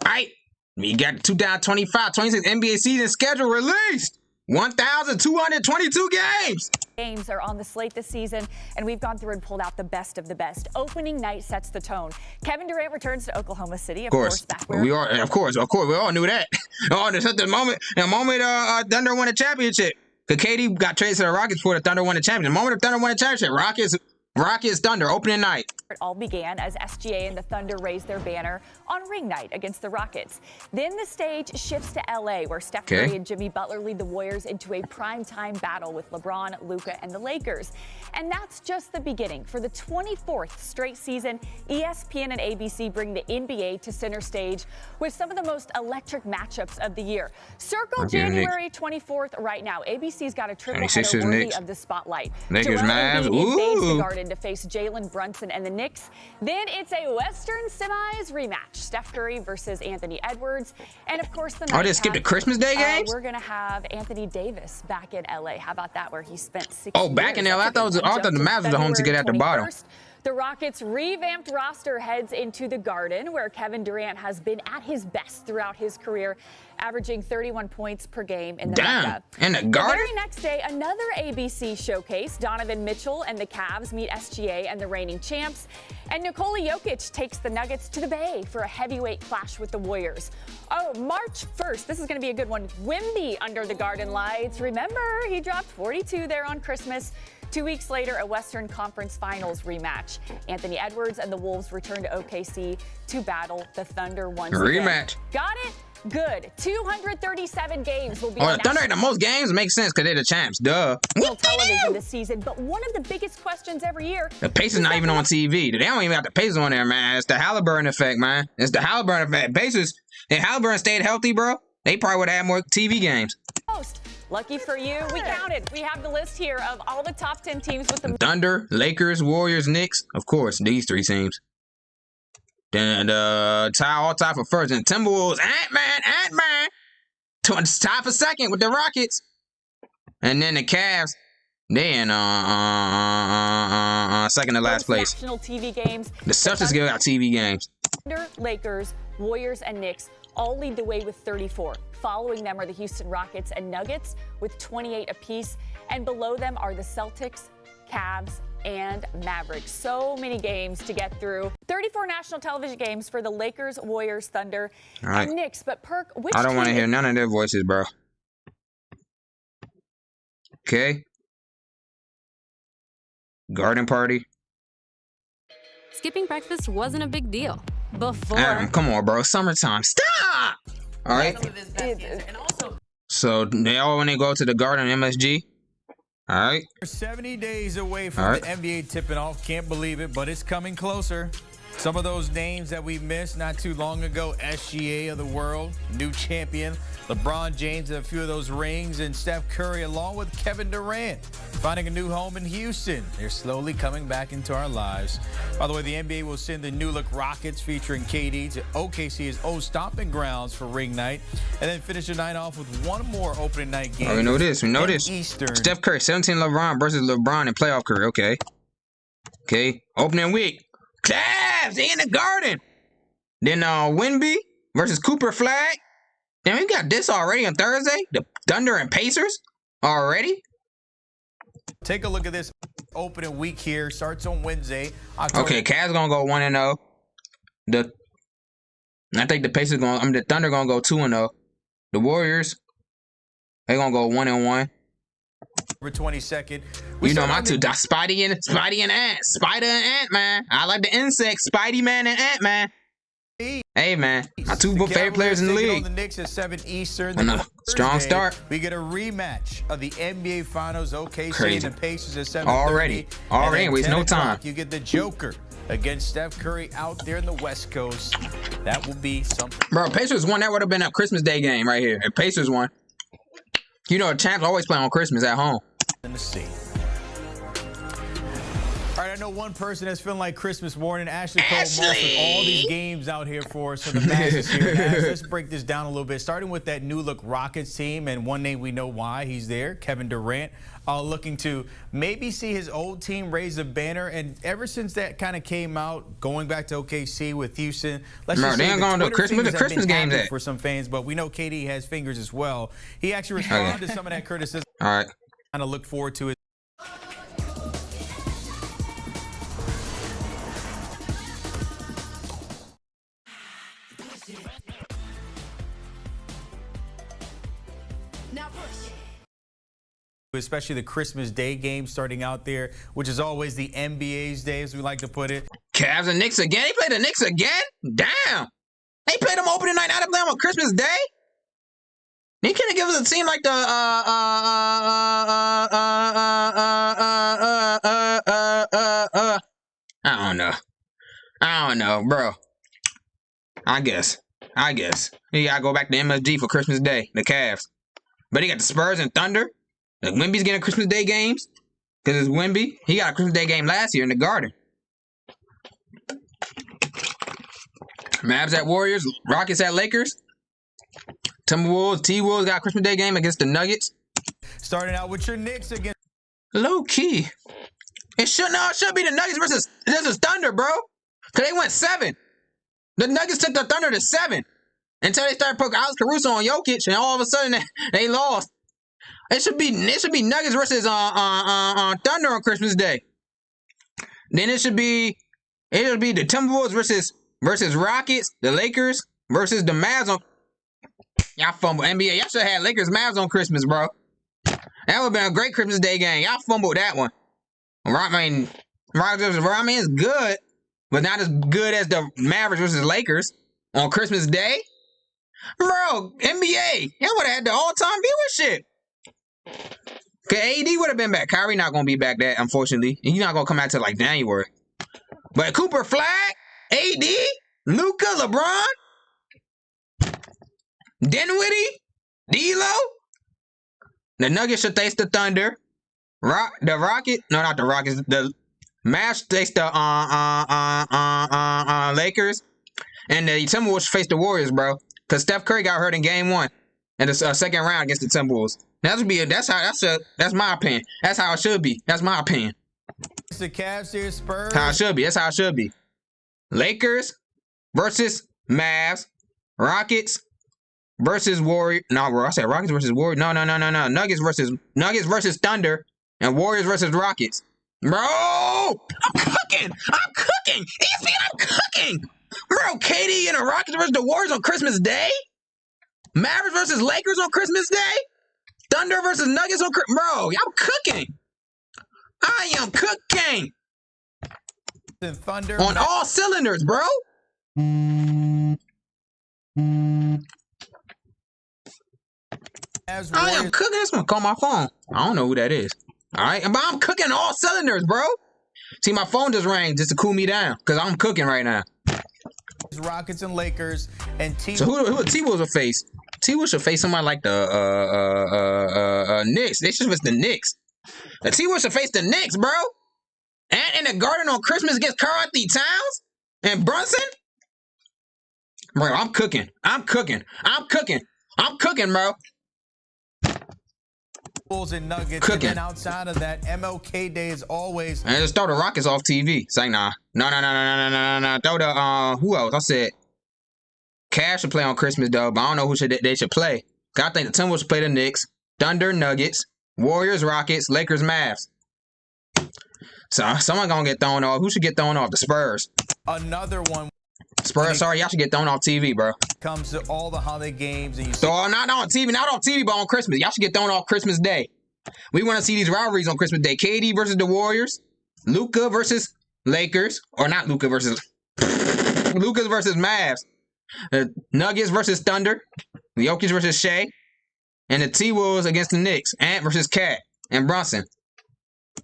Right. We got 2025-26 NBA season schedule released. 1,222 games. Games are on the slate this season, and we've gone through and pulled out the best of the best. Opening night sets the tone. Kevin Durant returns to Oklahoma City. Of course, back where we are. Of course, we all knew that. The moment Thunder won a championship. Because KD got traded to the Rockets before the Thunder won the championship. The moment the Thunder won the championship, Rockets Thunder opening night. It all began as SGA and the Thunder raised their banner on ring night against the Rockets. Then the stage shifts to LA, where Steph Curry and Jimmy Butler lead the Warriors into a primetime battle with LeBron, Luka, and the Lakers. And that's just the beginning. For the 24th straight season, ESPN and ABC bring the NBA to center stage with some of the most electric matchups of the year. Circle January 24th right now. ABC's got a triple header worthy of the spotlight. Lakers, Mavs. The Garden to face Jalen Brunson and the Knicks. Then it's a Western Semis rematch. Steph Curry versus Anthony Edwards. And of course, the night they skipped the Christmas Day games? We're going to have Anthony Davis back in LA. How about that, where he spent 6 years? Oh, back in LA? I thought the Mavs was the home to get at the bottom. The Rockets' revamped roster heads into the Garden, where Kevin Durant has been at his best throughout his career, averaging 31 points per game in the Mecca. In the Garden? The very next day, another ABC showcase. Donovan Mitchell and the Cavs meet SGA and the reigning champs. And Nikola Jokic takes the Nuggets to the Bay for a heavyweight clash with the Warriors. Oh, March 1st, this is going to be a good one. Wemby under the Garden lights. Remember, he dropped 42 there on Christmas. 2 weeks later, a Western Conference Finals rematch. Anthony Edwards and the Wolves return to OKC to battle the Thunder once again. Rematch. Got it? Good. 237 games will be the Thunder had the most games. Makes sense because they're the champs. Duh. Television this season, but one of the biggest questions every year. The Pacers not even on TV. They don't even have the Pacers on there, man. It's the Halliburton effect, man. It's the Halliburton effect. Pacers, if Halliburton stayed healthy, bro, they probably would have had more TV games. Lucky for you, we counted. We have the list here of all the top 10 teams with the Thunder, Lakers, Warriors, Knicks. Of course, these three teams. Then all tie for first. And Timberwolves, Ant-Man. Tie for second with the Rockets. And then the Cavs, they in second to last place. National TV games. The Celtics got TV games. Thunder, Lakers, Warriors, and Knicks all lead the way with 34. Following them are the Houston Rockets and Nuggets with 28 apiece. And below them are the Celtics, Cavs, and Mavericks. So many games to get through. 34 national television games for the Lakers, Warriors, Thunder, and Knicks. But Perk, which I don't want to hear none of their voices, bro. Okay. Garden party. Skipping breakfast wasn't a big deal before. Adam, come on, bro. Summertime. Stop! All right. So they all when they go to the Garden MSG. All right. We're 70 days away from the NBA tipping off. Can't believe it, but it's coming closer. Some of those names that we missed not too long ago, SGA of the world, new champion, LeBron James and a few of those rings, and Steph Curry along with Kevin Durant finding a new home in Houston. They're slowly coming back into our lives. By the way, the NBA will send the new look Rockets featuring KD to OKC's old stomping grounds for ring night, and then finish the night off with one more opening night game. Oh, we know this. Eastern. Steph Curry, 17 LeBron versus LeBron in playoff career. Okay. Opening week. Cavs in the Garden. Then Wemby versus Cooper Flag. Then we got this already on Thursday. The Thunder and Pacers already. Take a look at this opening week here. Starts on Wednesday. Okay, Cavs gonna go 1-0. I think the Pacers the Thunder gonna go 2-0. The Warriors, they gonna go 1-1. October 22nd. You know my two, Spidey and Ant. Spider and Ant-Man. I like the insects, Spidey Man and Ant-Man. Hey, man. My two favorite players in the league. The Knicks at 7 Eastern. Strong start. We get a rematch of the NBA Finals. OKC and the Pacers at 7:30. Already. Waste no time. You get the Joker against Steph Curry out there in the West Coast. That will be something. Bro, Pacers won. That would have been a Christmas Day game right here. If Pacers won. You know, the champs always play on Christmas at home. In the sea. All right, I know one person that's feeling like Christmas morning. Ashley Cole Moss with all these games out here for us for the Masters here. Let's break this down a little bit. Starting with that new look Rockets team, and one name we know why he's there, Kevin Durant, looking to maybe see his old team raise the banner. And ever since that kind of came out, going back to OKC with Houston, let's just say the Christmas game for some fans, but we know KD has fingers as well. He actually responded to some of that criticism. All right. Kind of look forward to it. Especially the Christmas Day game starting out there, which is always the NBA's day, as we like to put it. Cavs and Knicks again? They played the Knicks again? Damn. They played them opening night out of them on Christmas Day? They couldn't give us a team like the I don't know, bro. I guess. You gotta go back to MSG for Christmas Day, the Cavs. But he got the Spurs and Thunder. Like Wemby's getting Christmas Day games because it's Wemby. He got a Christmas Day game last year in the Garden. Mavs at Warriors, Rockets at Lakers. Timberwolves, T-Wolves got a Christmas Day game against the Nuggets. Starting out with your Knicks against low key. It should be the Nuggets versus Thunder, bro. Cause they went 7. The Nuggets took the Thunder to 7 until they started putting Alex Caruso on Jokic, and all of a sudden they lost. It should be Nuggets versus Thunder on Christmas Day. Then it should be the Timberwolves versus Rockets, the Lakers versus the Mavs on. Y'all fumbled NBA. Y'all should have had Lakers Mavs on Christmas, bro. That would have been a great Christmas Day game. Y'all fumbled that one. Rockets is good, but not as good as the Mavericks versus Lakers on Christmas Day. Bro, NBA, y'all would have had the all-time viewership. Okay, AD would have been back. Kyrie not gonna be back that, unfortunately. He's not gonna come out till like January. But Cooper Flag, AD, Luka, LeBron, Dinwiddie, D'Lo. The Nuggets should face the Thunder. The Mavs face the Lakers, and the Timberwolves face the Warriors, bro. Cause Steph Curry got hurt in Game 1 in the second round against the Timberwolves. That's my opinion. That's how it should be. That's my opinion. It's the Cavs here, Spurs. How it should be. That's how it should be. Lakers versus Mavs. Rockets versus Warriors. No, bro. I said Rockets versus Warriors. No. Nuggets versus Thunder, and Warriors versus Rockets. Bro, I'm cooking. ESPN, I'm cooking. Bro, KD and the Rockets versus the Warriors on Christmas Day. Mavericks versus Lakers on Christmas Day. Thunder versus Nuggets on Christmas. Bro, I'm cooking. I am cooking. Thunder on all cylinders, bro. I am cooking. This one call my phone. I don't know who that is. All right, but I'm cooking all cylinders, bro. See, my phone just rang just to cool me down because I'm cooking right now. Rockets and Lakers and T. So who T-Wolves will face? T-Wolves should face somebody like the Knicks. They should face the Knicks. The T-Wolves should face the Knicks, bro. And in the Garden on Christmas against Karl-Anthony Towns and Brunson. Bro, I'm cooking, bro. Bulls and Nuggets. Cooking. And outside of that, MLK Day is always. And just throw the Rockets off TV. Say nah. No. Throw the who else? I said Cavs should play on Christmas though, but I don't know who they should play. I think the Timberwolves should play the Knicks, Thunder, Nuggets, Warriors, Rockets, Lakers, Mavs. So someone gonna get thrown off. Who should get thrown off? The Spurs. Another one. Spurs, sorry, y'all should get thrown off TV, bro. Comes to all the holiday games and you so not on TV, but on Christmas. Y'all should get thrown off Christmas Day. We want to see these rivalries on Christmas Day. KD versus the Warriors, Luka versus Lakers, or not Luka versus Luka versus Mavs, Nuggets versus Thunder, Jokic versus Shea, and the T-Wolves against the Knicks, Ant versus Cat and Brunson.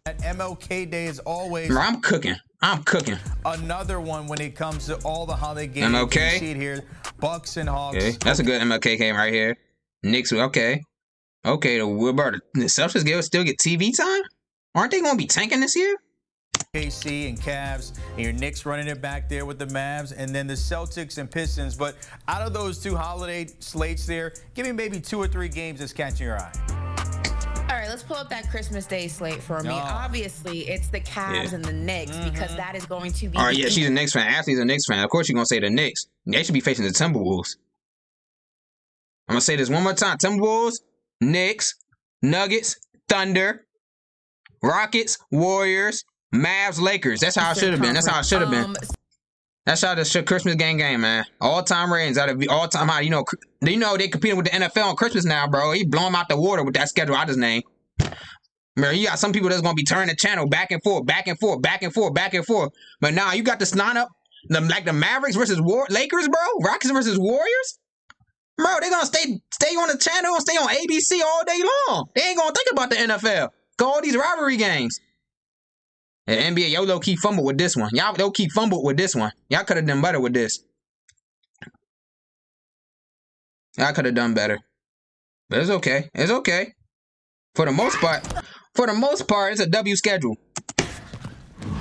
At MLK Day is always. Bro, I'm cooking. Another one when it comes to all the holiday games. MLK. You see it here. Bucks and Hawks. Okay. That's a good MLK game right here. Knicks. Okay. The Celtics still get TV time? Aren't they going to be tanking this year? KC and Cavs, and your Knicks running it back there with the Mavs, and then the Celtics and Pistons. But out of those 2 holiday slates there, give me maybe 2 or 3 games that's catching your eye. All right, let's pull up that Christmas Day slate for me. Obviously, it's the Cavs and the Knicks because that is going to be... All right, yeah, she's a Knicks fan. Ashley's a Knicks fan. Of course you're going to say the Knicks. They should be facing the Timberwolves. I'm going to say this one more time. Timberwolves, Knicks, Nuggets, Thunder, Rockets, Warriors, Mavs, Lakers. That's how it should have been. That's how it should have been. That's how the Christmas game, man. All-time ratings out of all-time high. You know they competing with the NFL on Christmas now, bro. He blow them out the water with that schedule I just named. Man, you got some people that's gonna be turning the channel back and forth, back and forth, back and forth, back and forth. But now you got this lineup, like the Mavericks versus Lakers, bro. Rockets versus Warriors. Bro, they're gonna stay on the channel and stay on ABC all day long. They ain't gonna think about the NFL. Go all these rivalry games. The NBA, y'all low-key fumbled with this one. Y'all low-key fumbled with this one. Y'all could have done better with this. Y'all could have done better. But it's okay. It's okay. For the most part, it's a W schedule.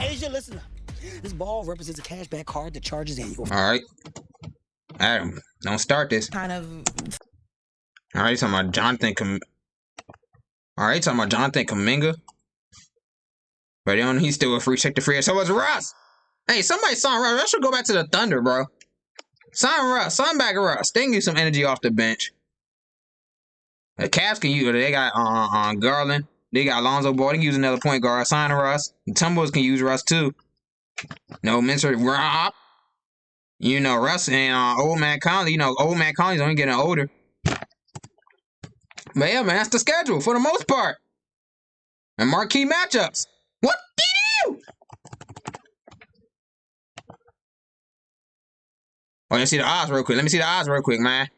Asia, listen up. This ball represents a cashback card that charges annual. All right. Adam, don't start this. Kind of... All right, talking about Jonathan Kuminga. But he's still a free check to free. So was Russ. Hey, somebody sign Russ. Russ should go back to the Thunder, bro. Sign Russ. Sign back Russ. They can use some energy off the bench. The Cavs can use. They got Garland. They got Lonzo Ball. They can use another point guard. Sign Russ. The Timberwolves can use Russ too. No Mincer Rob. You know Russ and Old Man Conley. You know Old Man Conley's only getting older. But yeah, man, that's the schedule for the most part. And marquee matchups. What did you? Oh, let me see the odds real quick. Man.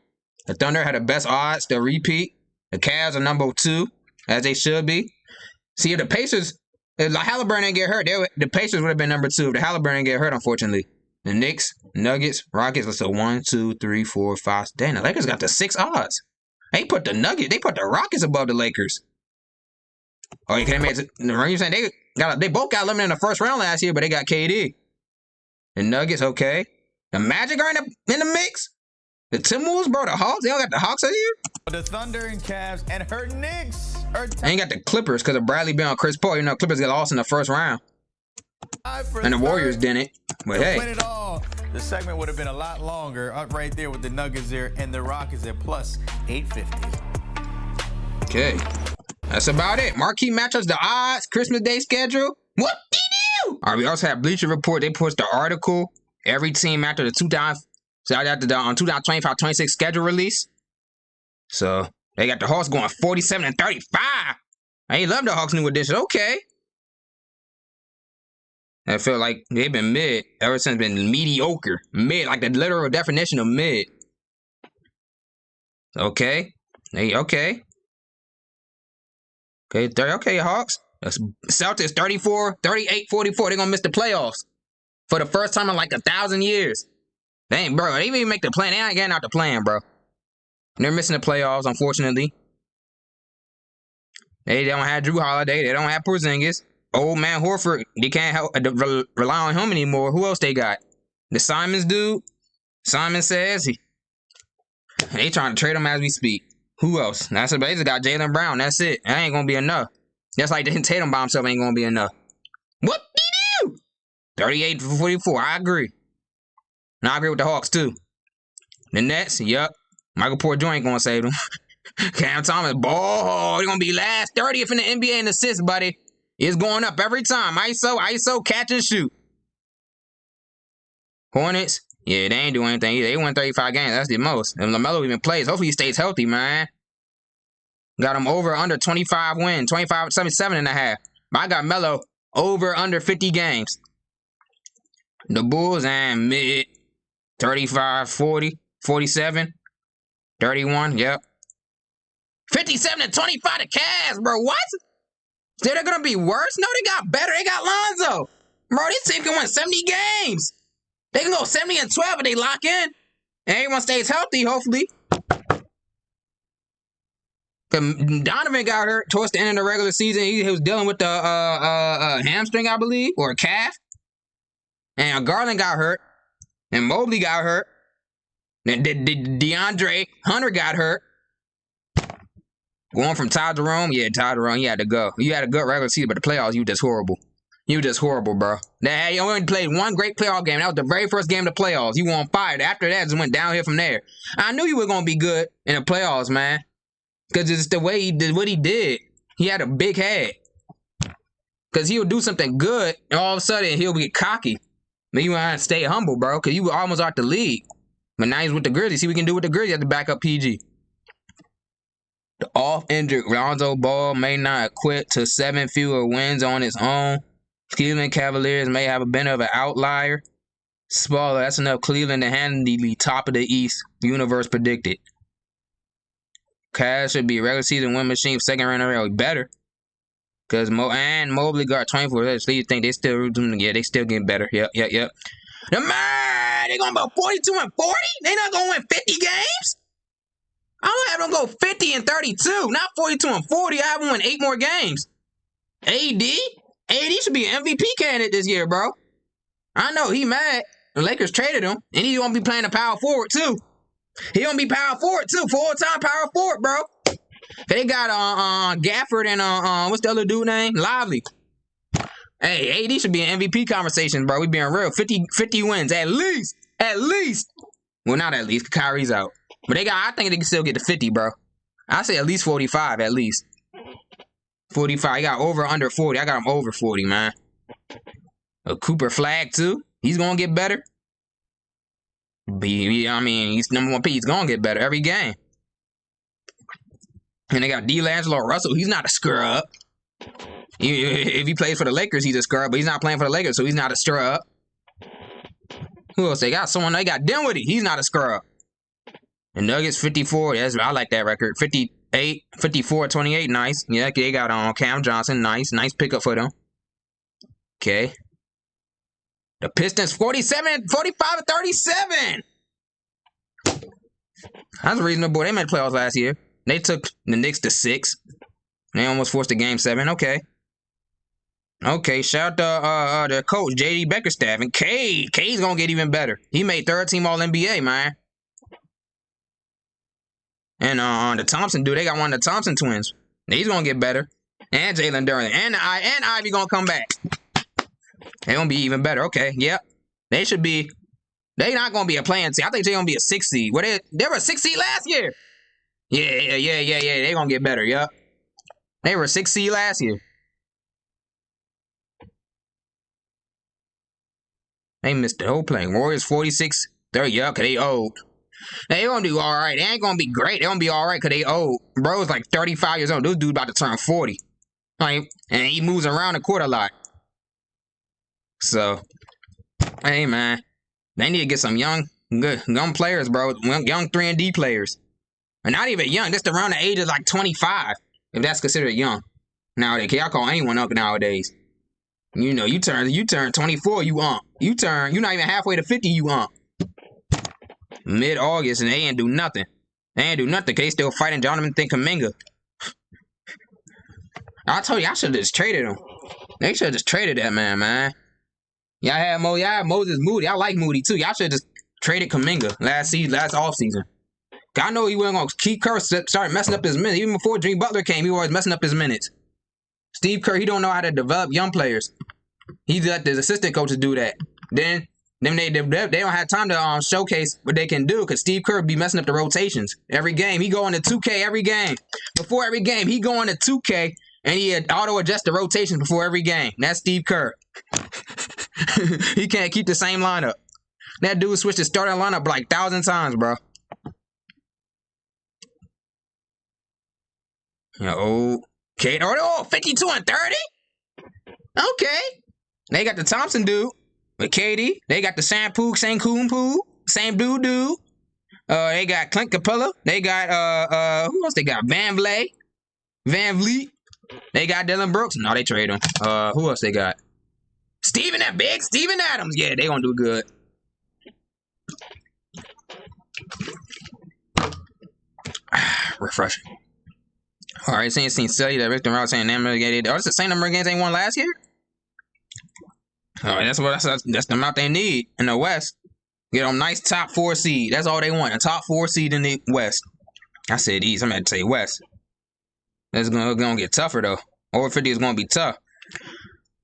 The Thunder had the best odds to repeat. The Cavs are number 2, as they should be. See, if the Pacers, if Halliburton didn't get hurt, the Pacers would have been number 2 if the Halliburton didn't get hurt, unfortunately. The Knicks, Nuggets, Rockets, let's say 1, 2, 3, 4, 5. Damn, the Lakers got the 6 odds. They put the Rockets above the Lakers. Oh, you can't make it. You're saying they both got eliminated in the first round last year, but they got KD. The Nuggets, okay. The Magic are in the mix. The Timberwolves, bro, the Hawks, they don't got the Hawks this year. The Thunder and Cavs and her Knicks are they ain't got the Clippers because of Bradley being on Chris Paul. You know, Clippers got lost in the first round. And the Warriors didn't. But hey. Win it all. The segment would have been a lot longer up right there with the Nuggets there and the Rockets at plus 850. Okay. That's about it. Marquee matchups, the odds, Christmas Day schedule. What did you? All right, we also have Bleacher Report. They posted the article. Every team after the 2025-26 schedule release. So they got the Hawks going 47-35. I love the Hawks new edition. Okay. I feel like they've been mid ever since. Been mediocre. Mid, like the literal definition of mid. Okay. Hey, okay. Okay, Hawks. That's Celtics 34, 38, 44. They're gonna miss the playoffs for the first time in like 1,000 years. They ain't, bro. They didn't even make the plan. They ain't getting out the plan, bro. They're missing the playoffs, unfortunately. They don't have Drew Holiday. They don't have Porzingis. Old man Horford, they can't rely on him anymore. Who else they got? The Simons dude. Simon says they trying to trade him as we speak. Who else? That's it. They just got Jaylen Brown. That's it. That ain't gonna be enough. Just like Tatum by himself ain't gonna be enough. What did you do? 38-44. I agree. And I agree with the Hawks too. The Nets, yup. Michael Porter Jr. ain't gonna save them. Cam Thomas, ball. They're gonna be last 30th in the NBA in assists, buddy. It's going up every time. ISO, catch and shoot. Hornets, yeah, they ain't doing anything either. They won 35 games. That's the most. And LaMelo even plays. Hopefully he stays healthy, man. Got him over under 25 wins, 77.5. But I got Melo over under 50 games. The Bulls and mid 35, 40, 47, 31, yep. 57-25 the Cavs, bro. What? They're gonna be worse? No, they got better. They got Lonzo. Bro, this team can win 70 games. They can go 70-12 if they lock in. And everyone stays healthy, hopefully. Cause Donovan got hurt towards the end of the regular season. He was dealing with the hamstring, I believe, or a calf. And Garland got hurt. And Mobley got hurt. And DeAndre Hunter got hurt. Going from Ty Jerome, yeah, Ty Jerome, he had to go. You had a good regular season, but the playoffs, you just horrible. You just horrible, bro. That you only played one great playoff game. That was the very first game of the playoffs. You won fired. After that, it just went downhill from there. I knew you were gonna be good in the playoffs, man. Because it's the way he did what he did. He had a big head. Because he'll do something good, and all of a sudden, he'll get cocky. But you want to stay humble, bro, because you were almost out the league. But now he's with the Grizzlies. See what we can do with the Grizzlies. Have to back up PG. The off-injured Lonzo Ball may not quit to 7 fewer wins on his own. Cleveland Cavaliers may have a bit of an outlier. Spoiler, that's enough Cleveland to handily top of the East. Universe predicted. Cavs should be a regular season win machine, second round in a row. Better. Because Mobley got 24. So you think they still getting better. Yep. The man, they going to go 42 and 40? They not going to win 50 games? I don't have them go 50 and 32, not 42 and 40. I have them win 8 more games. AD should be an MVP candidate this year, bro. I know he mad. The Lakers traded him, and he gonna be playing a power forward too. He gonna be power forward too, full-time power forward, bro. They got Gafford and what's the other dude name? Lively. Hey, AD should be an MVP conversation, bro. We being real. 50 wins at least. Well, not at least. Kyrie's out. But I think they can still get to 50, bro. I say at least 45, at least. 45. He got over under 40. I got him over 40, man. A Cooper Flag, too. He's going to get better. He's number 1 pick. He's going to get better every game. And they got D'Angelo Russell. He's not a scrub. If he plays for the Lakers, he's a scrub. But he's not playing for the Lakers, so he's not a scrub. Who else they got? They got Dinwiddie. He's not a scrub. The Nuggets 54. I like that record. 58, 54, 28. Nice. Yeah, they got Cam Johnson. Nice pickup for them. Okay. The Pistons 47, 45, and 37. That's reasonable. They made the playoffs last year. They took the Knicks to 6. They almost forced a game 7. Okay. Shout out to their coach, J.D. Beckerstaff. And K's going to get even better. He made 3rd team All-NBA, man. And the Thompson dude, they got one of the Thompson twins. He's going to get better. And Jalen Duren. And Ivy going to come back. They're going to be even better. Okay, yep. They not going to be a playing team. I think they're going to be a 6 seed. They were a 6 seed last year. Yeah. They're going to get better, yep. They were a 6 seed last year. They missed the whole play. Warriors 46, 30, yuck, they old. They gonna do all right. They ain't gonna be great. They gonna be all right because they old. Bro's like 35 years old. This dude about to turn 40. And he moves around the court a lot. So, hey, man. They need to get some young players, bro. Young 3-and-D players. And not even young. Just around the age of like 25. If that's considered young. Nowadays. Y'all call anyone up nowadays. You know, you turn 24, you ump. You're not even halfway to 50, you ump. Mid-August, and they ain't do nothing. They ain't do nothing because they still fighting Jonathan Kuminga. I told you, I should have just traded him. They should have just traded that man. Y'all had Moses Moody. I like Moody, too. Y'all should have just traded Kuminga last offseason. I know he wasn't going to keep Kerr started messing up his minutes. Even before Jimmy Butler came, he was messing up his minutes. Steve Kerr, he don't know how to develop young players. He let his assistant coaches do that. Then they don't have time to showcase what they can do because Steve Kerr be messing up the rotations every game. He go into 2K every game. Before every game, he go into 2K and he auto-adjust the rotations before every game. That's Steve Kerr. He can't keep the same lineup. That dude switched his starting lineup like 1,000 times, bro. Okay. 52 and 30? Okay. They got the Thompson dude with Katie. They got the Sankoon, same dude. They got Clint Capella. They got who else they got? Van Vliet. They got Dylan Brooks. No, they trade him. Who else they got? Steven Adams. Yeah, they gonna do good. Refreshing. All right, seen Selly that Rick and Rouse saying them relegated. Oh, it's the same number of games they won last year. All right, that's the amount they need in the West. Get them nice top 4 seed. That's all they want. A top 4 seed in the West. I said East. I'm going to say West. It's gonna get tougher though. Over 50 is gonna be tough.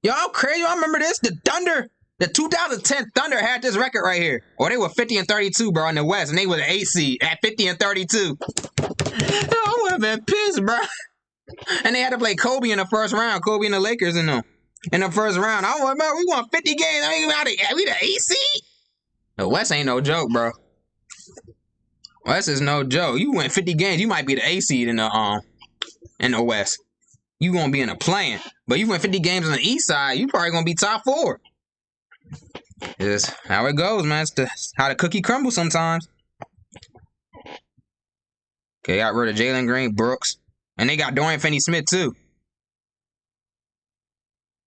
Y'all crazy? Y'all remember this? The Thunder, the 2010 Thunder had this record right here. Or they were 50-32, bro, in the West, and they were the 8 seed at 50-32. I would have been pissed, bro. And they had to play Kobe in the first round. Kobe and the Lakers in the first round. I was like, we won 50 games. I mean, we the 8 seed? The West ain't no joke, bro. West is no joke. You win 50 games, you might be the 8 seed in the West. You gonna be in a play-in. But you win 50 games on the East side, you probably gonna be top 4. It's how it goes, man. It's how the cookie crumbles sometimes. Okay, got rid of Jalen Green, Brooks. And they got Dorian Finney-Smith, too.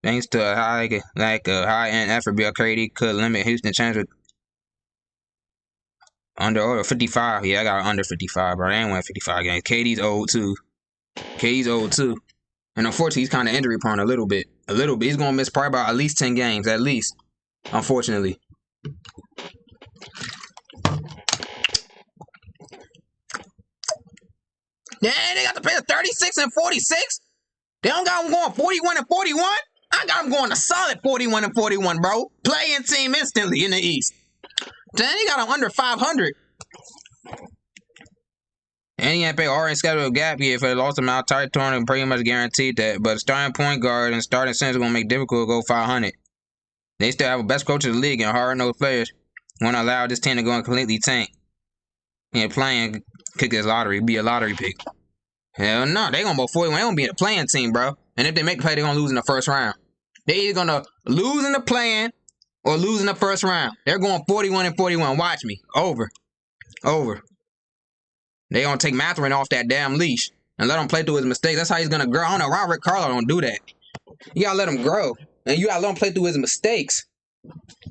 Thanks to a high-end effort, Bill Crady could limit Houston's chance with under 55. Yeah, I got under 55, bro. They ain't win 55 games. KD's old, too. And unfortunately, he's kind of injury prone a little bit. He's going to miss probably about at least 10 games, at least. Unfortunately. Yeah, they got to play 36-46. They don't got them going 41-41. I got them going a solid 41-41, bro. Playing team instantly in the East. Then they got them under 500. And he ain't pay orange schedule gap year for the loss amount territory and pretty much guaranteed that. But starting point guard and starting center is going to make it difficult to go 500. They still have the best coach of the league and hard-nosed players. Want to allow this team to go and completely tank. And playing, kick this lottery, be a lottery pick. Hell no, they going to go 41. They going to be in a playing team, bro. And if they make the play, they're going to lose in the first round. They're either going to lose in the play-in or lose in the first round. They're going 41-41. Watch me. Over. They gonna take Mathurin off that damn leash and let him play through his mistakes. That's how he's gonna grow. I don't know why Rick Carlisle don't do that. You gotta let him grow, and you gotta let him play through his mistakes.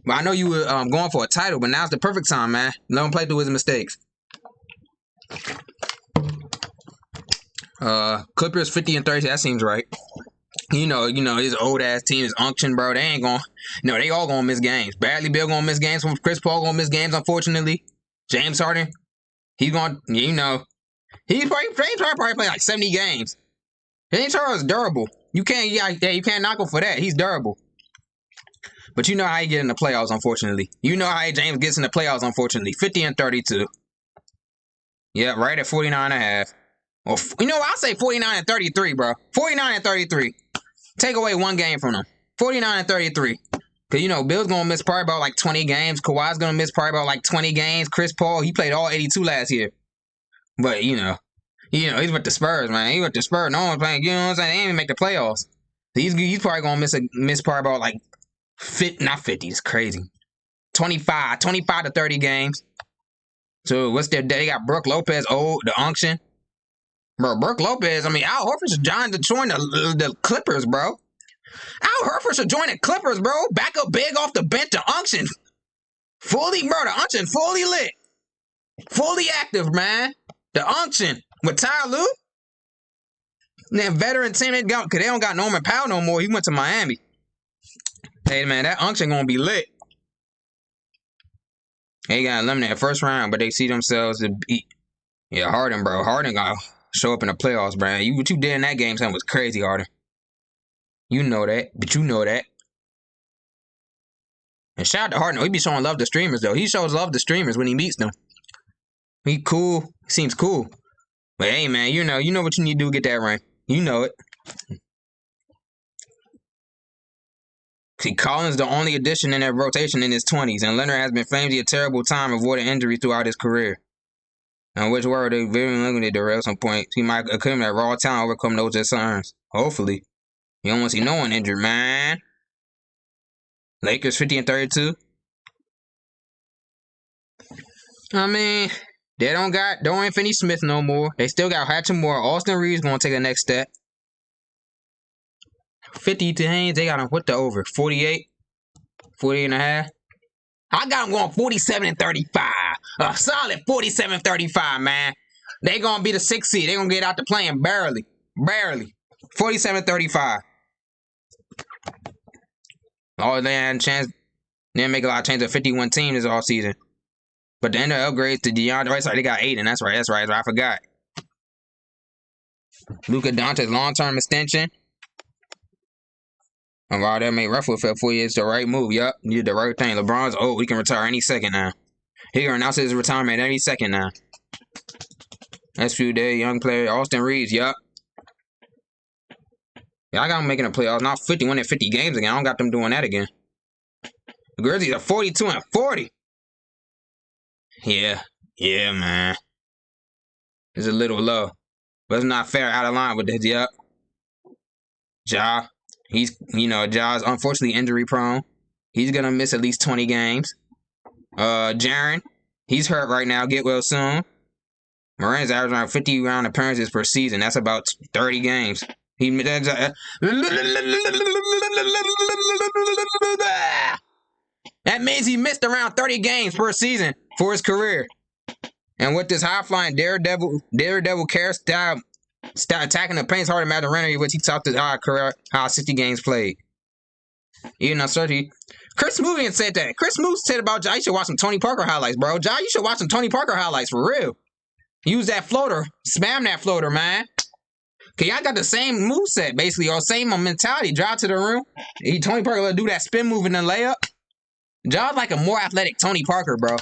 But I know you were going for a title, but now's the perfect time, man. Let him play through his mistakes. Clippers 50-30. That seems right. You know his old ass team is unction, bro. They ain't gonna. No, they all gonna miss games. Bradley Beal gonna miss games. Chris Paul gonna miss games. Unfortunately, James Harden. He's going, he's probably play like 70 games. James Harden's durable. You can't knock him for that. He's durable. But you know how he get in the playoffs, unfortunately. You know how James gets in the playoffs, unfortunately. 50-32. Yeah, right at 49.5. Or I'll say 49-33, bro. 49-33. Take away one game from them. 49-33. Because, Bill's going to miss probably about like 20 games. Kawhi's going to miss probably about like 20 games. Chris Paul, he played all 82 last year. But, he's with the Spurs, man. He's with the Spurs. No one's playing, you know what I'm saying? They ain't even make the playoffs. He's probably going to miss probably about like, not 50, it's crazy. 25 to 30 games. So, they got Brook Lopez, the unction. Bro, Brook Lopez, Al Horford should join the Clippers, bro. Al Horford should join the Clippers, bro. Back up big off the bench to unction. The unction fully lit. Fully active, man. The unction with Ty Lue. That veteran team, because they don't got Norman Powell no more. He went to Miami. Hey, man, that unction going to be lit. They got eliminated first round, but they see themselves to beat. Yeah, Harden, bro. Harden got to show up in the playoffs, bro. What you did in that game, son, was crazy, Harden. You know that, but you know that. And shout out to Harden. He be showing love to streamers, though. He shows love to streamers when he meets them. He cool. Seems cool. But hey, man, you know what you need to do to get that ring. You know it. See, Collins the only addition in that rotation in his 20s, and Leonard has been famously a terrible time avoiding injuries throughout his career. And which were they very limited to at some point. He might accumulate that raw talent overcome those concerns. Hopefully. You don't want to see no one injured, man. Lakers 50-32. They don't got Dorian Finney-Smith no more. They still got Hachimura. Austin Reeves going to take the next step. 50 to Haynes. They got him with the over. 48. 48.5. I got them going 47-35. A solid 47-35, man. They going to be the 6th seed. They going to get out to playing barely. Barely. 47-35. Oh, they had a chance. They didn't make a lot of changes. A 51 team this all season. But the end of upgrades to DeAndre. Right, sorry, they got Aiden. That's right. I forgot. Luka Doncic's long-term extension. And while that made Ruffalo for 4 years, the right move. Yup, you did the right thing. LeBron's old. He can retire any second now. He can announce his retirement any second now. Next few days, young player Austin Reeves. Yup. Yeah, I got them making the playoffs. Not 51 and 50 games again. I don't got them doing that again. The Grizzlies are 42 and 40. Yeah, man. It's a little low. But it's not fair, out of line with this. Yup. Ja. Ja's unfortunately injury prone. He's gonna miss at least 20 games. Jaren, he's hurt right now. Get well soon. Moran's averaging around 50 round appearances per season. That's about 30 games. That means he missed around 30 games per season for his career. And with this high-flying daredevil care style attacking the paint's hard to imagine rendering which he topped his career how 60 games played. Even uncertainty. Chris Smoothian said that. Chris Smooth said about Ja, you should watch some Tony Parker highlights, bro. Ja, you should watch some Tony Parker highlights for real. Use that floater. Spam that floater, man. Cause y'all got the same moveset, basically, or same mentality. Drive to the rim. Tony Parker will do that spin move in the layup. Ja's like a more athletic Tony Parker, bro.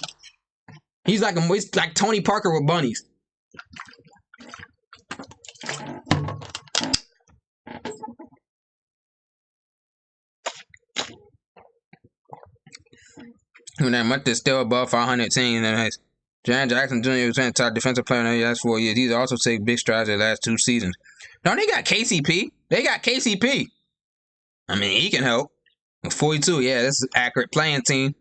He's like Tony Parker with bunnies. When that month is still above 500 teams, Jaren Jackson Jr. was top defensive player in the last 4 years. He's also taken big strides in the last 2 seasons. No, they got KCP. I mean, he can help. 42, yeah, this is accurate. Playing team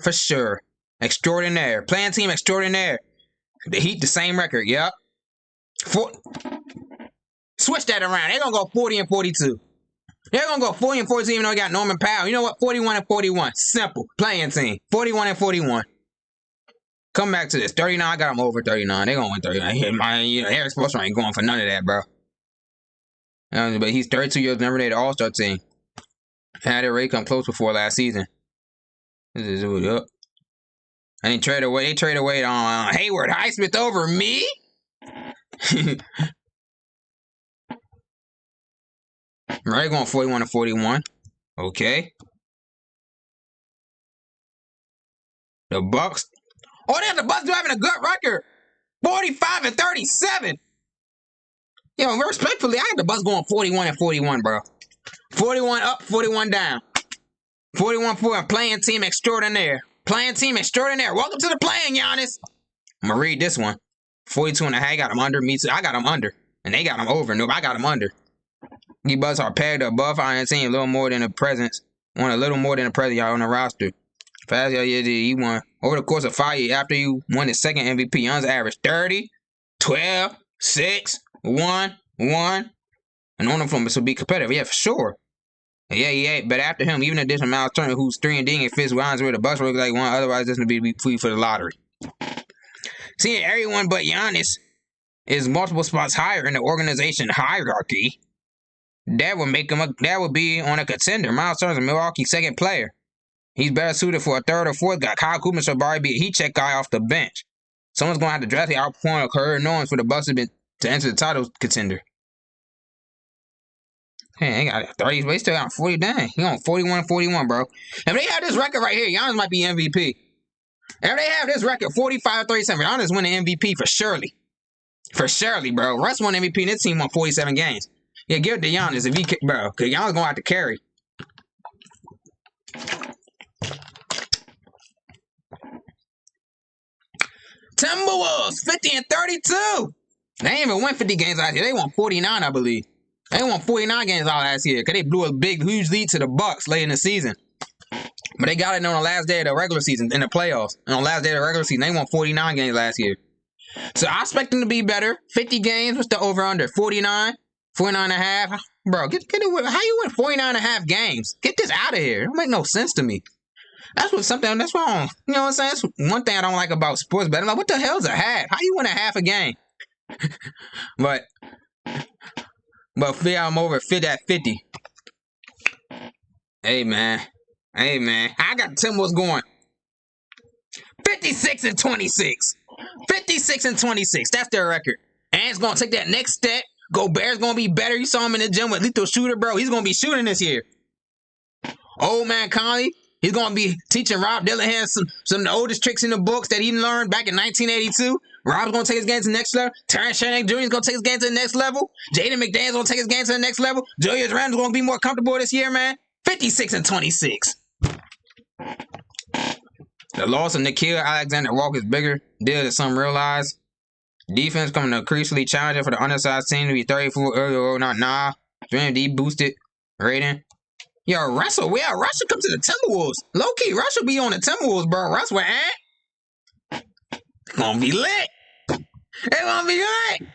for sure. Extraordinaire. Playing team extraordinaire. The Heat, the same record, yep. Switch that around. They're going to go 40 and 42. They're going to go 40 and 42 even though they got Norman Powell. You know what? 41 and 41. Simple. Playing team. 41 and 41. Come back to this. 39, I got them over 39. They're going to win 39. Eric Spoelstra ain't going for none of that, bro. But he's 32 years, never made an all-star team. Had it rate come close before last season. This is it up. And they trade away on Hayward Highsmith over me. Right, going 41 and 41. Okay. The Bucks. Oh, damn, the Bucks do having a good record. 45 and 37. Yo, respectfully, I got the Bucks going 41 and 41, bro. 41 up, 41 down. 41 for a playing team extraordinaire. Playing team extraordinaire. Welcome to the playing, Giannis. I'm going to read this one. 42 and a half. I got them under. Me too. I got them under. And they got them over. Nope, I got them under. You Bucks are pegged above 510, a little more than the presence. Want a little more than the present y'all on the roster. Fast y'all, you won. Over the course of 5 years, after you won the second MVP, Giannis averaged 30, 12, 6, 1, 1. And on them from this will be competitive. Yeah, for sure. Yeah. But after him, even additional Miles Turner, who's 3-and-D and fits lines where the Bucks look like one, otherwise this would be free for the lottery. Seeing everyone but Giannis is multiple spots higher in the organization hierarchy, that would make him that would be on a contender. Miles Turner's a Milwaukee's second player. He's better suited for a third or fourth guy. Kyle Kuzma should probably be a heat check guy off the bench. Someone's gonna have to drastically outperform a career norms for the Bucks to enter the title contender. Hey, they got 30, but he still got 40. Dang, he on 41 and 41, bro. If they have this record right here, Giannis might be MVP. If they have this record, 45-37, Giannis winning MVP for surely. For surely, bro. Russ won MVP and this team won 47 games. Yeah, give it to Giannis if he, bro, because Giannis gonna have to carry. Timberwolves, 50 and 32. They ain't even won 50 games last year. They won 49, I believe. They won 49 games all last year because they blew a huge lead to the Bucks late in the season. But they got it on the last day of the regular season in the playoffs. And on the last day of the regular season, they won 49 games last year. So I expect them to be better. 50 games, what's the over-under? 49? 49 and a half? Bro, get it. How you win 49 and a half games? Get this out of here. It don't make no sense to me. That's wrong. You know what I'm saying? That's one thing I don't like about sports betting. Like, what the hell is a half? How you win a half a game? But But I'm over 50 at 50. Hey, man. Hey, man. I got the Timberwolves going 56-26. 56-26. That's their record. And it's going to take that next step. Gobert's going to be better. You saw him in the gym with lethal shooter, bro. He's going to be shooting this year. Old man Conley, he's going to be teaching Rob Dillingham some of the oldest tricks in the books that he learned back in 1982. Rob's going to take his game to the next level. Terrence Shannon Jr. is going to take his game to the next level. Jaden McDaniels going to take his game to the next level. Julius Randle's going to be more comfortable this year, man. 56-26. The loss of Nickeil Alexander-Walker is bigger deal than some realize. Defense coming to increasingly challenging for the undersized team to be 34 earlier. Nah. 3D boosted rating. Yo, Russell come to the Timberwolves. Low-key, Russell be on the Timberwolves, bro. Russell with Ant. It's gonna be lit. It's gonna be lit.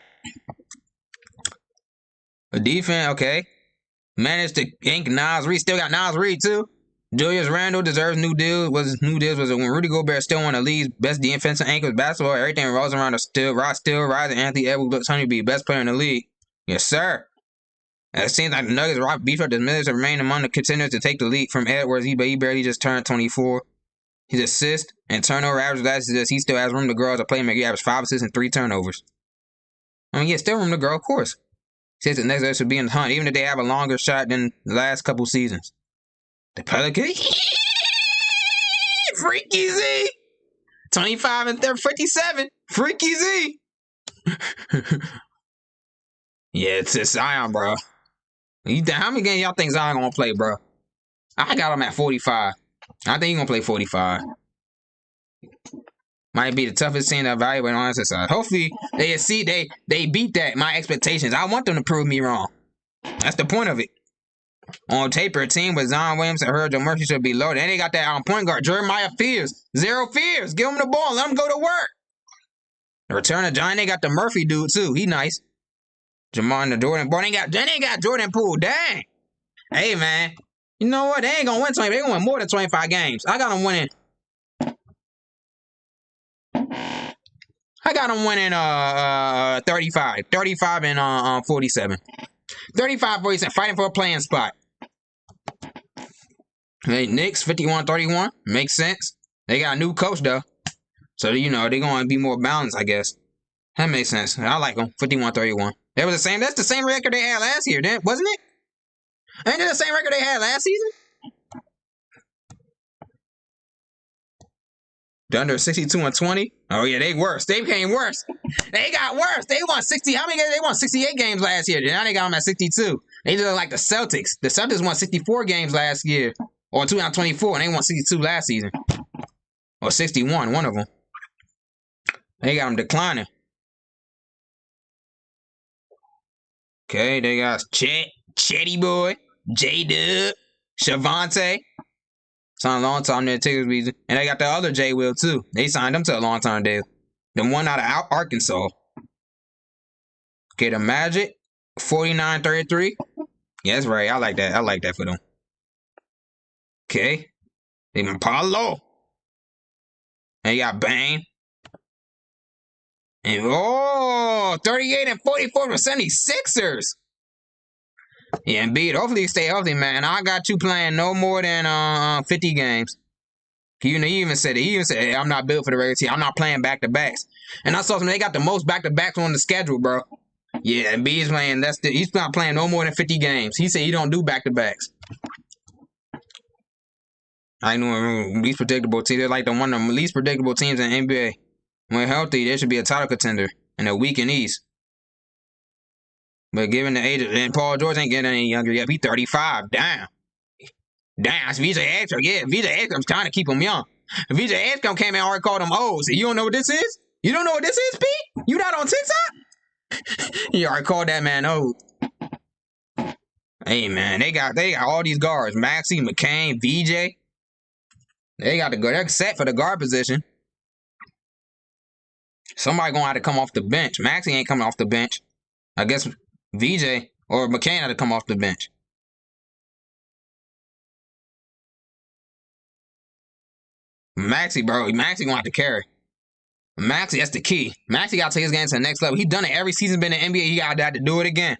The defense, okay. Managed to ink Nas Reed. Still got Nas Reed, too. Julius Randle deserves new deals. When Rudy Gobert still one of the league's best defensive anchors basketball. Everything revolves around Rod Steele, rising Anthony Edwards looks to be the best player in the league. Yes, sir. It seems like the Nuggets beefed up the minutes and remain among the contenders to take the lead from Edwards. He barely just turned 24. His assist and turnover average last year, he still has room to grow as a playmaker. He averaged 5 assists and 3 turnovers. I mean, yeah, still room to grow, of course. He says the next should be in the hunt, even if they have a longer shot than the last couple seasons. The Pelicans, Freaky Z, 25 and 57, Freaky Z. Yeah, it's Zion, bro. How many games y'all think Zion gonna play, bro? I got him at 45. I think he's gonna play 45. Might be the toughest team to evaluate on this side. Hopefully they beat that my expectations. I want them to prove me wrong. That's the point of it. On paper, a team with Zion Williams and Herjo Murphy should be loaded. And they got that point guard, Jeremiah Fears. 0 fears. Give him the ball. Let him go to work. The return of John, they got the Murphy dude, too. He nice. Jamon the Jordan. Boy, they ain't got Jordan Poole. Dang. Hey, man. You know what? They ain't going to win 20. They're going to win more than 25 games. I got them winning. I got them winning 35. 35 and 47. 35-47, fighting for a playing spot. Hey, Knicks, 51-31. Makes sense. They got a new coach, though. So, they're going to be more balanced, I guess. That makes sense. I like them. 51-31. That's the same record they had last year, wasn't it? Ain't that the same record they had last season? Thunder 62-20. Oh, yeah, they worse. They became worse. They got worse. They won 60. How many games? They won 68 games last year. Now they got them at 62. They look like the Celtics. The Celtics won 64 games last year. Or 2024, and they won 62 last season. Or 61, one of them. They got them declining. Okay, they got Chetty Boy, J-Dub, Shavante. Signed a long-term deal, tickets reason. And they got the other J Will too. They signed them to a long-term deal. The one out of Arkansas. Okay, the Magic, 49-33. Yeah, that's right. I like that. I like that for them. Okay. Even Paulo. And you got Bane. And 38 and 44 for 76ers. Yeah, Embiid, hopefully you stay healthy, man. I got you playing no more than 50 games. He even said it. He even said, hey, I'm not built for the regular season. I'm not playing back-to-backs. And I saw they got the most back-to-backs on the schedule, bro. Yeah, Embiid's playing. He's not playing no more than 50 games. He said he don't do back-to-backs. I know least predictable team. They're like one of the least predictable teams in the NBA. When healthy, they should be a title contender in a weak in East. But given the age of, and Paul George ain't getting any younger yet. He's 35. Damn. That's VJ Edgecombe. Yeah, VJ Edgecombe's trying to keep him young. VJ Edgecombe came in and already called him old. So you don't know what this is? You don't know what this is, Pete? You not on TikTok? You already called that man old. Hey, man, they got all these guards. Maxey, McCain, VJ. They got to go. They're set for the guard position. Somebody gonna have to come off the bench. Maxey ain't coming off the bench. I guess VJ or McCain had to come off the bench. Maxey, bro. Maxey gonna have to carry. Maxey, that's the key. Maxey got to take his game to the next level. He's done it every season been in the NBA. He got to do it again.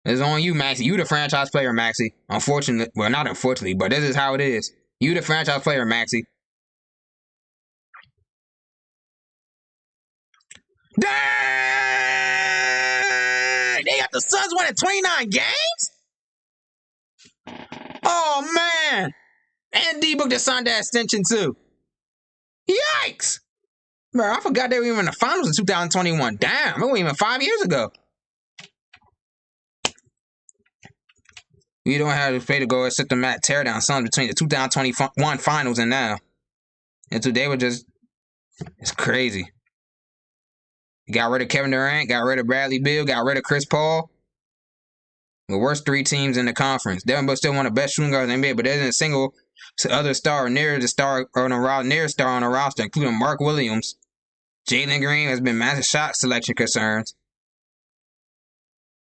It's on you, Maxey. You the franchise player, Maxey. Unfortunately, well, not unfortunately, but this is how it is. You the franchise player, Maxey. Dang! They got the Suns winning 29 games? Oh, man. And D-Book just signed that extension, too. Yikes! Bro, I forgot they were even in the finals in 2021. Damn, it wasn't even 5 years ago. You don't have to pay to go and sit the mat tear down Suns between the 2021 finals and now. And today were just, it's crazy. You got rid of Kevin Durant, got rid of Bradley Beal, got rid of Chris Paul. The worst 3 teams in the conference. Devin Booker still one of the best shooting guards in the NBA, but there isn't a single other star or near the star on the roster, including Mark Williams. Jalen Green has been massive shot selection concerns.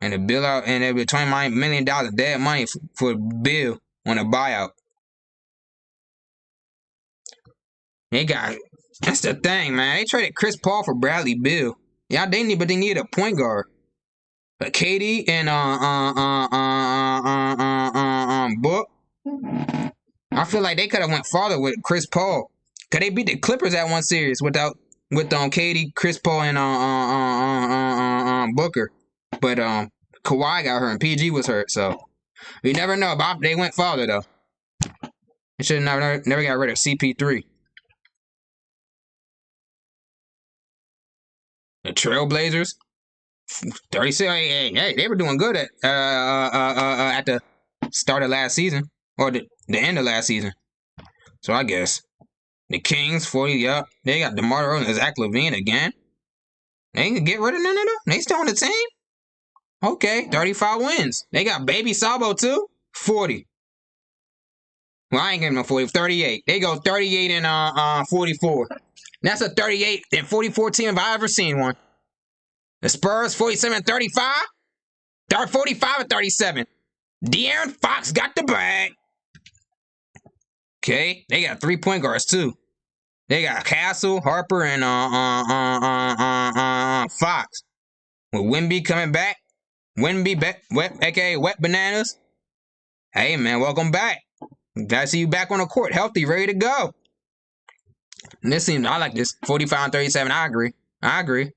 And the bill out, and there was $29 million of dead money for Bill on a buyout. They got, that's the thing, man. They traded Chris Paul for Bradley Beal. Yeah, they need a point guard. But KD and Book. I feel like they could have went farther with Chris Paul. Cause they beat the Clippers at one series with KD, Chris Paul, and Booker. But Kawhi got hurt and PG was hurt, so you never know. But they went farther though. They should have never got rid of CP3. The Trailblazers, 36. Hey, they were doing good at the start of last season or the end of last season. So I guess the Kings, 40. Yup, they got DeMar DeRozan and Zach LaVine again. They can get rid of no. They still on the team. Okay, 35 wins. They got Baby Sabo too, 40. Well, I ain't giving no 40. 38. They go 38 and 44. That's a 38 and 44 team if I ever seen one. The Spurs, 47 and 35. 45 and 37. De'Aaron Fox got the bag. Okay, they got 3 point guards too. They got Castle, Harper, and Fox. With Wemby coming back. aka Wet Bananas. Hey man, welcome back. Glad to see you back on the court, healthy, ready to go. And this seems, I like this 45 and 37. I agree.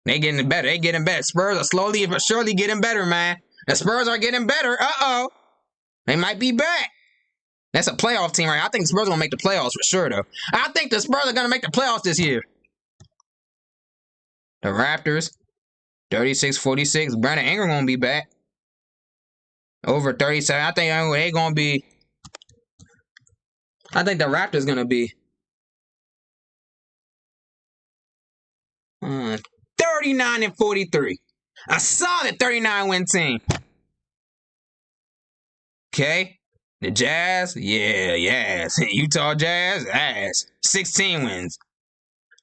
They getting better. Spurs are slowly but surely getting better, man. The Spurs are getting better. Uh-oh. They might be back. That's a playoff team, right? I think the Spurs are going to make the playoffs for sure, though. I think the Spurs are going to make the playoffs this year. The Raptors, 36-46. Brandon Ingram going to be back. Over 37. I think they going to be... I think the Raptors going to be... 39 and 43. A solid 39-win team. Okay. The Jazz, yes. Utah Jazz, ass. 16 wins.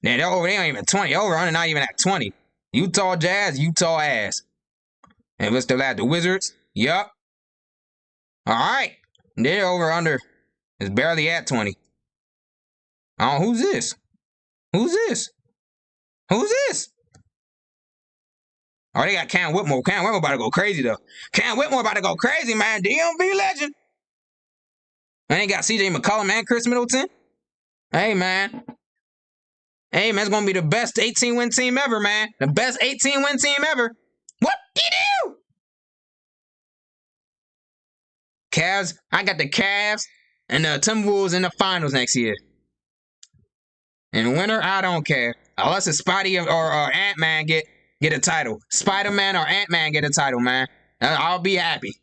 They ain't even 20. Over, not even at 20. Utah Jazz, Utah ass. And what's the last? The Wizards? Yup. All right. They're over under. It's barely at 20. Oh, who's this? Oh, they got Cam Whitmore. Cam Whitmore about to go crazy, though. Cam Whitmore about to go crazy, man. DMV legend. And they got CJ McCollum and Chris Middleton. Hey, man. It's going to be the best 18-win team ever, man. The best 18-win team ever. What you do? Cavs. I got the Cavs and the Timberwolves in the finals next year. And winner, I don't care. Unless it's Spidey or Ant-Man get a title. Spider-Man or Ant-Man get a title, man. I'll be happy.